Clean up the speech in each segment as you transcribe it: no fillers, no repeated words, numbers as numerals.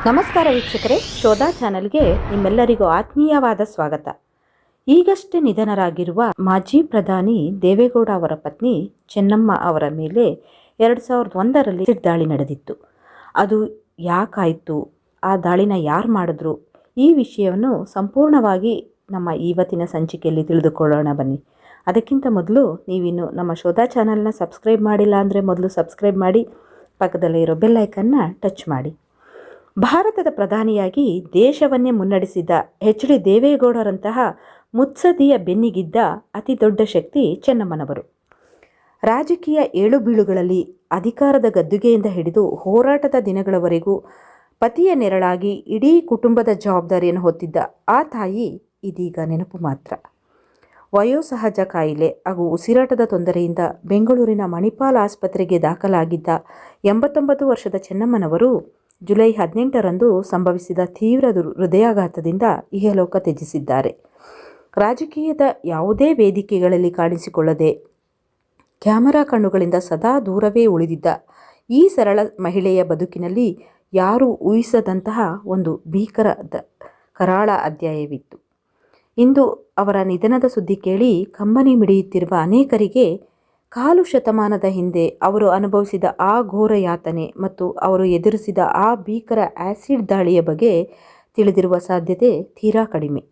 ನಮಸ್ಕಾರ ವೀಕ್ಷಕರೇ, ಶೋಧಾ ಚಾನೆಲ್ಗೆ ನಿಮ್ಮೆಲ್ಲರಿಗೂ ಆತ್ಮೀಯವಾದ ಸ್ವಾಗತ. ಈಗಷ್ಟೇ ನಿಧನರಾಗಿರುವ ಮಾಜಿ ಪ್ರಧಾನಿ ದೇವೇಗೌಡ ಅವರ ಪತ್ನಿ ಚೆನ್ನಮ್ಮ ಅವರ ಮೇಲೆ 2001ರಲ್ಲಿ ದಾಳಿ ನಡೆದಿತ್ತು. ಅದು ಯಾಕಾಯಿತು, ಆ ದಾಳಿನ ಯಾರು ಮಾಡಿದ್ರು, ಈ ವಿಷಯವನ್ನು ಸಂಪೂರ್ಣವಾಗಿ ನಮ್ಮ ಇವತ್ತಿನ ಸಂಚಿಕೆಯಲ್ಲಿ ತಿಳಿದುಕೊಳ್ಳೋಣ ಬನ್ನಿ. ಅದಕ್ಕಿಂತ ಮೊದಲು ನೀವಿನ್ನು ನಮ್ಮ ಶೋಧಾ ಚಾನಲ್ನ ಸಬ್ಸ್ಕ್ರೈಬ್ ಮಾಡಿಲ್ಲ ಅಂದರೆ ಮೊದಲು ಸಬ್ಸ್ಕ್ರೈಬ್ ಮಾಡಿ, ಪಕ್ಕದಲ್ಲೇ ಇರೋ ಬೆಲ್ ಐಕನ್ನ ಟಚ್ ಮಾಡಿ. ಭಾರತದ ಪ್ರಧಾನಿಯಾಗಿ ದೇಶವನ್ನೇ ಮುನ್ನಡೆಸಿದ ಎಚ್.ಡಿ. ದೇವೇಗೌಡರಂತಹ ಮುತ್ಸದ್ದಿಯ ಬೆನ್ನಿಗಿದ್ದ ಅತಿ ದೊಡ್ಡ ಶಕ್ತಿ ಚೆನ್ನಮ್ಮನವರು. ರಾಜಕೀಯ ಏಳುಬೀಳುಗಳಲ್ಲಿ ಅಧಿಕಾರದ ಗದ್ದುಗೆಯಿಂದ ಹಿಡಿದು ಹೋರಾಟದ ದಿನಗಳವರೆಗೂ ಪತಿಯ ನೆರಳಾಗಿ ಇಡೀ ಕುಟುಂಬದ ಜವಾಬ್ದಾರಿಯನ್ನು ಹೊತ್ತಿದ್ದ ಆ ತಾಯಿ ಇದೀಗ ನೆನಪು ಮಾತ್ರ. ವಯೋಸಹಜ ಕಾಯಿಲೆ ಹಾಗೂ ಉಸಿರಾಟದ ತೊಂದರೆಯಿಂದ ಬೆಂಗಳೂರಿನ ಮಣಿಪಾಲ್ ಆಸ್ಪತ್ರೆಗೆ ದಾಖಲಾಗಿದ್ದ 89 ವರ್ಷದ ಚೆನ್ನಮ್ಮನವರು ಜುಲೈ 18ರಂದು ಸಂಭವಿಸಿದ ತೀವ್ರ ಹೃದಯಾಘಾತದಿಂದ ಇಹಲೋಕ ತ್ಯಜಿಸಿದ್ದಾರೆ. ರಾಜಕೀಯದ ಯಾವುದೇ ವೇದಿಕೆಗಳಲ್ಲಿ ಕಾಣಿಸಿಕೊಳ್ಳದೆ ಕ್ಯಾಮರಾ ಕಣ್ಣುಗಳಿಂದ ಸದಾ ದೂರವೇ ಉಳಿದಿದ್ದ ಈ ಸರಳ ಮಹಿಳೆಯ ಬದುಕಿನಲ್ಲಿ ಯಾರೂ ಊಹಿಸದಂತಹ ಒಂದು ಭೀಕರ ಕರಾಳ ಅಧ್ಯಾಯವಿತ್ತು. ಇಂದು ಅವರ ನಿಧನದ ಸುದ್ದಿ ಕೇಳಿ ಕಂಬನಿ ಮಿಡಿಯುತ್ತಿರುವ ಅನೇಕರಿಗೆ ಕಾಲು ಶತಮಾನದ ಹಿಂದೆ ಅವರು ಅನುಭವಿಸಿದ ಆ ಘೋರ ಯಾತನೆ ಮತ್ತು ಅವರು ಎದುರಿಸಿದ ಆ ಭೀಕರ ಆ್ಯಸಿಡ್ ದಾಳಿಯ ಬಗ್ಗೆ ತಿಳಿದಿರುವ ಸಾಧ್ಯತೆ ತೀರಾ ಕಡಿಮೆ.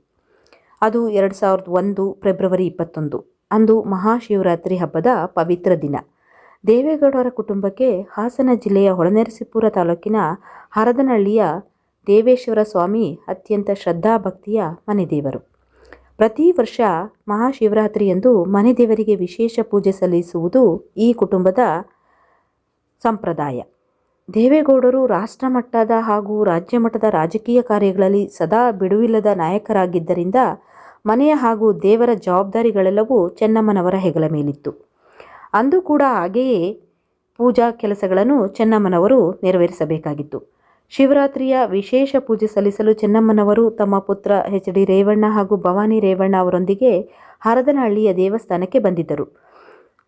ಅದು 2001 ಫೆಬ್ರವರಿ 21 ಅಂದು ಮಹಾಶಿವರಾತ್ರಿ ಹಬ್ಬದ ಪವಿತ್ರ ದಿನ. ದೇವೇಗೌಡರ ಕುಟುಂಬಕ್ಕೆ ಹಾಸನ ಜಿಲ್ಲೆಯ ಹೊಳೆನರಸೀಪುರ ತಾಲೂಕಿನ ಹರದನಹಳ್ಳಿಯ ದೇವೇಶ್ವರ ಸ್ವಾಮಿ ಅತ್ಯಂತ ಶ್ರದ್ಧಾಭಕ್ತಿಯ ಮನೆದೇವರು. ಪ್ರತಿ ವರ್ಷ ಮಹಾಶಿವರಾತ್ರಿಯಂದು ಮನೆ ದೇವರಿಗೆ ವಿಶೇಷ ಪೂಜೆ ಸಲ್ಲಿಸುವುದು ಈ ಕುಟುಂಬದ ಸಂಪ್ರದಾಯ. ದೇವೇಗೌಡರು ರಾಷ್ಟ್ರಮಟ್ಟದ ಹಾಗೂ ರಾಜ್ಯ ಮಟ್ಟದ ರಾಜಕೀಯ ಕಾರ್ಯಗಳಲ್ಲಿ ಸದಾ ಬಿಡುವಿಲ್ಲದ ನಾಯಕರಾಗಿದ್ದರಿಂದ ಮನೆಯ ಹಾಗೂ ದೇವರ ಜವಾಬ್ದಾರಿಗಳೆಲ್ಲವೂ ಚೆನ್ನಮ್ಮನವರ ಹೆಗಲ ಮೇಲಿತ್ತು. ಅಂದು ಕೂಡ ಹಾಗೆಯೇ ಪೂಜಾ ಕೆಲಸಗಳನ್ನು ಚೆನ್ನಮ್ಮನವರು ನೆರವೇರಿಸಬೇಕಾಗಿತ್ತು. ಶಿವರಾತ್ರಿಯ ವಿಶೇಷ ಪೂಜೆ ಸಲ್ಲಿಸಲು ಚೆನ್ನಮ್ಮನವರು ತಮ್ಮ ಪುತ್ರ ಎಚ್.ಡಿ. ರೇವಣ್ಣ ಹಾಗೂ ಭವಾನಿ ರೇವಣ್ಣ ಅವರೊಂದಿಗೆ ಹರದನಹಳ್ಳಿಯ ದೇವಸ್ಥಾನಕ್ಕೆ ಬಂದಿದ್ದರು.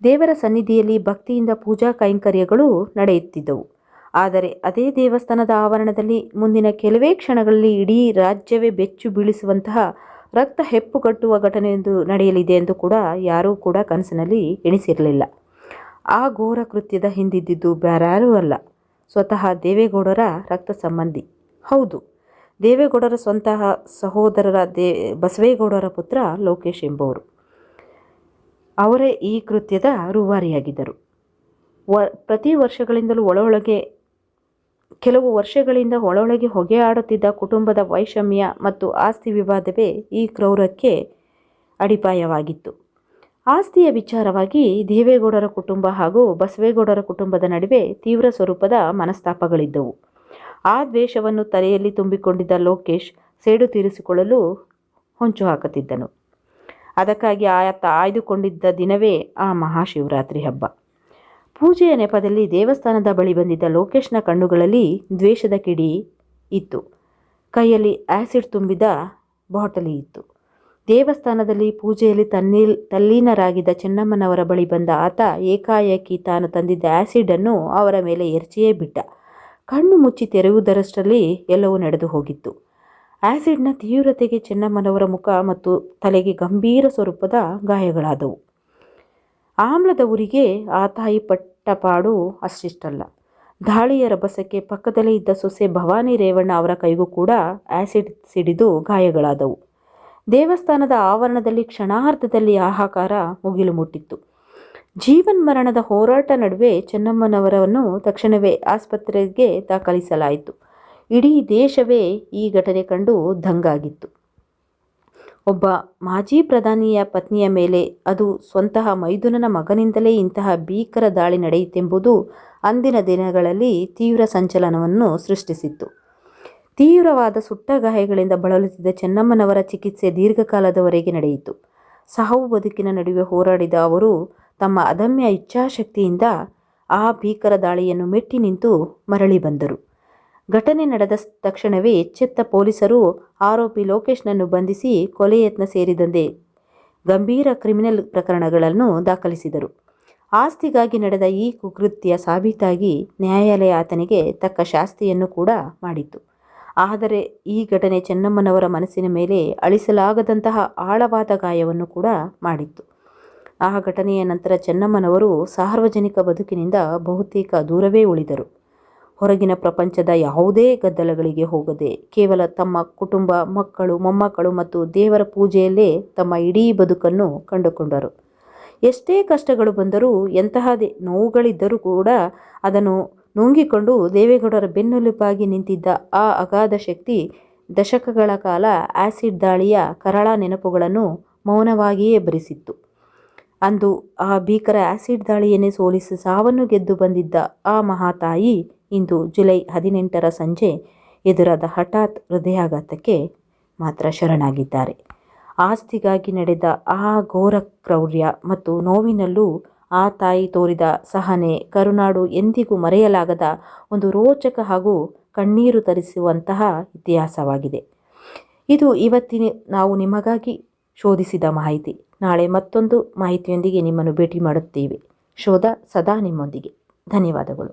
ದೇವರ ಸನ್ನಿಧಿಯಲ್ಲಿ ಭಕ್ತಿಯಿಂದ ಪೂಜಾ ಕೈಂಕರ್ಯಗಳು ನಡೆಯುತ್ತಿದ್ದವು. ಆದರೆ ಅದೇ ದೇವಸ್ಥಾನದ ಆವರಣದಲ್ಲಿ ಮುಂದಿನ ಕೆಲವೇ ಕ್ಷಣಗಳಲ್ಲಿ ಇಡೀ ರಾಜ್ಯವೇ ಬೆಚ್ಚು ಬೀಳಿಸುವಂತಹ ರಕ್ತ ಹೆಪ್ಪುಗಟ್ಟುವ ಘಟನೆಯೊಂದು ನಡೆಯಲಿದೆ ಎಂದು ಕೂಡ ಯಾರೂ ಕೂಡ ಕನಸಿನಲ್ಲಿ ಎಣಿಸಿರಲಿಲ್ಲ. ಆ ಘೋರ ಕೃತ್ಯದ ಹಿಂದಿದ್ದುದು ಬೇರಾರೂ ಅಲ್ಲ, ಸ್ವತಃ ದೇವೇಗೌಡರ ರಕ್ತ ಸಂಬಂಧಿ. ಹೌದು, ದೇವೇಗೌಡರ ಸ್ವಂತ ಸಹೋದರರ ಬಸವೇಗೌಡರ ಪುತ್ರ ಲೋಕೇಶ್ ಎಂಬುವರು. ಅವರೇ ಈ ಕೃತ್ಯದ ರೂವಾರಿಯಾಗಿದ್ದರು. ಪ್ರತಿ ವರ್ಷಗಳಿಂದಲೂ ಕೆಲವು ವರ್ಷಗಳಿಂದ ಒಳೊಳಗೆ ಹೊಗೆ ಆಡುತ್ತಿದ್ದ ಕುಟುಂಬದ ವೈಷಮ್ಯ ಮತ್ತು ಆಸ್ತಿ ವಿವಾದವೇ ಈ ಕ್ರೌರ್ಯಕ್ಕೆ ಅಡಿಪಾಯವಾಗಿತ್ತು. ಆಸ್ತಿಯ ವಿಚಾರವಾಗಿ ದೇವೇಗೌಡರ ಕುಟುಂಬ ಹಾಗೂ ಬಸವೇಗೌಡರ ಕುಟುಂಬದ ನಡುವೆ ತೀವ್ರ ಸ್ವರೂಪದ ಮನಸ್ತಾಪಗಳಿದ್ದವು. ಆ ದ್ವೇಷವನ್ನು ತಲೆಯಲ್ಲಿ ತುಂಬಿಕೊಂಡಿದ್ದ ಲೋಕೇಶ್ ಸೇಡು ತೀರಿಸಿಕೊಳ್ಳಲು ಹೊಂಚು ಹಾಕುತ್ತಿದ್ದನು. ಅದಕ್ಕಾಗಿ ಆತ ಆಯ್ದುಕೊಂಡಿದ್ದ ದಿನವೇ ಆ ಮಹಾಶಿವರಾತ್ರಿ ಹಬ್ಬ. ಪೂಜೆಯ ನೆಪದಲ್ಲಿ ದೇವಸ್ಥಾನದ ಬಳಿ ಬಂದಿದ್ದ ಲೋಕೇಶ್ನ ಕಣ್ಣುಗಳಲ್ಲಿ ದ್ವೇಷದ ಕಿಡಿ ಇತ್ತು. ಕೈಯಲ್ಲಿ ಆ್ಯಸಿಡ್ ತುಂಬಿದ ಬಾಟಲಿ ಇತ್ತು. ದೇವಸ್ಥಾನದಲ್ಲಿ ಪೂಜೆಯಲ್ಲಿ ತಲ್ಲೀನರಾಗಿದ್ದ ಚೆನ್ನಮ್ಮನವರ ಬಳಿ ಬಂದ ಆತ ಏಕಾಏಕಿ ತಾನು ತಂದಿದ್ದ ಆ್ಯಸಿಡನ್ನು ಅವರ ಮೇಲೆ ಎರಚಿಯೇ ಬಿಟ್ಟ. ಕಣ್ಣು ಮುಚ್ಚಿ ತೆರೆಯುವುದರಷ್ಟರಲ್ಲಿ ಎಲ್ಲವೂ ನಡೆದು ಹೋಗಿತ್ತು. ಆ್ಯಸಿಡ್ನ ತೀವ್ರತೆಗೆ ಚೆನ್ನಮ್ಮನವರ ಮುಖ ಮತ್ತು ತಲೆಗೆ ಗಂಭೀರ ಸ್ವರೂಪದ ಗಾಯಗಳಾದವು. ಆಮ್ಲದ ಉರಿಗೆ ಆ ತಾಯಿ ಪಟ್ಟಪಾಡು ಅಷ್ಟಿಷ್ಟಲ್ಲ. ದಾಳಿಯ ರಭಸಕ್ಕೆ ಪಕ್ಕದಲ್ಲೇ ಇದ್ದ ಸೊಸೆ ಭವಾನಿ ರೇವಣ್ಣ ಅವರ ಕೈಗೂ ಕೂಡ ಆ್ಯಸಿಡ್ ಸಿಡಿದು ಗಾಯಗಳಾದವು. ದೇವಸ್ಥಾನದ ಆವರಣದಲ್ಲಿ ಕ್ಷಣಾರ್ಧದಲ್ಲಿ ಹಾಹಾಕಾರ ಮುಗಿಲು ಮುಟ್ಟಿತ್ತು. ಜೀವನ್ಮರಣದ ಹೋರಾಟ ನಡುವೆ ಚೆನ್ನಮ್ಮನವರನ್ನು ತಕ್ಷಣವೇ ಆಸ್ಪತ್ರೆಗೆ ದಾಖಲಿಸಲಾಯಿತು. ಇಡೀ ದೇಶವೇ ಈ ಘಟನೆ ಕಂಡು ದಂಗಾಗಿತ್ತು. ಒಬ್ಬ ಮಾಜಿ ಪ್ರಧಾನಿಯ ಪತ್ನಿಯ ಮೇಲೆ, ಅದು ಸ್ವಂತಹ ಮೈದುನನ ಮಗನಿಂದಲೇ ಇಂತಹ ಭೀಕರ ದಾಳಿ ನಡೆಯಿತೆಂಬುದು ಅಂದಿನ ದಿನಗಳಲ್ಲಿ ತೀವ್ರ ಸಂಚಲನವನ್ನು ಸೃಷ್ಟಿಸಿತ್ತು. ತೀವ್ರವಾದ ಸುಟ್ಟ ಗಾಯಗಳಿಂದ ಬಳಲುತ್ತಿದ್ದ ಚೆನ್ನಮ್ಮನವರ ಚಿಕಿತ್ಸೆ ದೀರ್ಘಕಾಲದವರೆಗೆ ನಡೆಯಿತು. ಸಾವು ಬದುಕಿನ ನಡುವೆ ಹೋರಾಡಿದ ಅವರು ತಮ್ಮ ಅದಮ್ಯ ಇಚ್ಛಾಶಕ್ತಿಯಿಂದ ಆ ಭೀಕರ ದಾಳಿಯನ್ನು ಮೆಟ್ಟಿ ನಿಂತು ಮರಳಿ ಬಂದರು. ಘಟನೆ ನಡೆದ ತಕ್ಷಣವೇ ಎಚ್ಚೆತ್ತ ಪೊಲೀಸರು ಆರೋಪಿ ಲೋಕೇಶ್ನನ್ನು ಬಂಧಿಸಿ ಕೊಲೆ ಯತ್ನ ಸೇರಿದಂತೆ ಗಂಭೀರ ಕ್ರಿಮಿನಲ್ ಪ್ರಕರಣಗಳನ್ನು ದಾಖಲಿಸಿದರು. ಆಸ್ತಿಗಾಗಿ ನಡೆದ ಈ ಕುಕೃತ್ಯ ಸಾಬೀತಾಗಿ ನ್ಯಾಯಾಲಯ ಆತನಿಗೆ ತಕ್ಕ ಶಾಸ್ತಿಯನ್ನು ಕೂಡ ಮಾಡಿತು. ಆದರೆ ಈ ಘಟನೆ ಚೆನ್ನಮ್ಮನವರ ಮನಸ್ಸಿನ ಮೇಲೆ ಅಳಿಸಲಾಗದಂತಹ ಆಳವಾದ ಗಾಯವನ್ನು ಕೂಡ ಮಾಡಿತ್ತು. ಆ ಘಟನೆಯ ನಂತರ ಚೆನ್ನಮ್ಮನವರು ಸಾರ್ವಜನಿಕ ಬದುಕಿನಿಂದ ಬಹುತೇಕ ದೂರವೇ ಉಳಿದರು. ಹೊರಗಿನ ಪ್ರಪಂಚದ ಯಾವುದೇ ಗದ್ದಲಗಳಿಗೆ ಹೋಗದೆ ಕೇವಲ ತಮ್ಮ ಕುಟುಂಬ, ಮಕ್ಕಳು, ಮೊಮ್ಮಕ್ಕಳು ಮತ್ತು ದೇವರ ಪೂಜೆಯಲ್ಲೇ ತಮ್ಮ ಇಡೀ ಬದುಕನ್ನು ಕಂಡುಕೊಂಡರು. ಎಷ್ಟೇ ಕಷ್ಟಗಳು ಬಂದರೂ, ಎಂತಹದೇ ನೋವುಗಳಿದ್ದರೂ ಕೂಡ ಅದನ್ನು ನುಂಗಿಕೊಂಡು ದೇವೇಗೌಡರ ಬೆನ್ನೆಲುಬಾಗಿ ನಿಂತಿದ್ದ ಆ ಅಗಾಧ ಶಕ್ತಿ ದಶಕಗಳ ಕಾಲ ಆಸಿಡ್ ದಾಳಿಯ ಕರಾಳ ನೆನಪುಗಳನ್ನು ಮೌನವಾಗಿಯೇ ಭರಿಸಿತ್ತು. ಅಂದು ಆ ಭೀಕರ ಆಸಿಡ್ ದಾಳಿಯನ್ನೇ ಸೋಲಿಸಿ ಸಾವನ್ನು ಗೆದ್ದು ಬಂದಿದ್ದ ಆ ಮಹಾತಾಯಿ ಇಂದು ಜುಲೈ 18ರ ಸಂಜೆ ಎದುರಾದ ಹಠಾತ್ ಹೃದಯಾಘಾತಕ್ಕೆ ಮಾತ್ರ ಶರಣಾಗಿದ್ದಾರೆ. ಆಸ್ತಿಗಾಗಿ ನಡೆದ ಆ ಘೋರ ಕ್ರೌರ್ಯ ಮತ್ತು ನೋವಿನಲ್ಲೂ ಆ ತಾಯಿ ತೋರಿದ ಸಹನೆ, ಕರುನಾಡು ಎಂದಿಗೂ ಮರೆಯಲಾಗದ ಒಂದು ರೋಚಕ ಹಾಗೂ ಕಣ್ಣೀರು ತರಿಸುವಂತಹ ಇತಿಹಾಸವಾಗಿದೆ. ಇದು ಇವತ್ತಿನ ನಾವು ನಿಮಗಾಗಿ ಶೋಧಿಸಿದ ಮಾಹಿತಿ. ನಾಳೆ ಮತ್ತೊಂದು ಮಾಹಿತಿಯೊಂದಿಗೆ ನಿಮ್ಮನ್ನು ಭೇಟಿ ಮಾಡುತ್ತೇವೆ. ಶೋಧ ಸದಾ ನಿಮ್ಮೊಂದಿಗೆ. ಧನ್ಯವಾದಗಳು.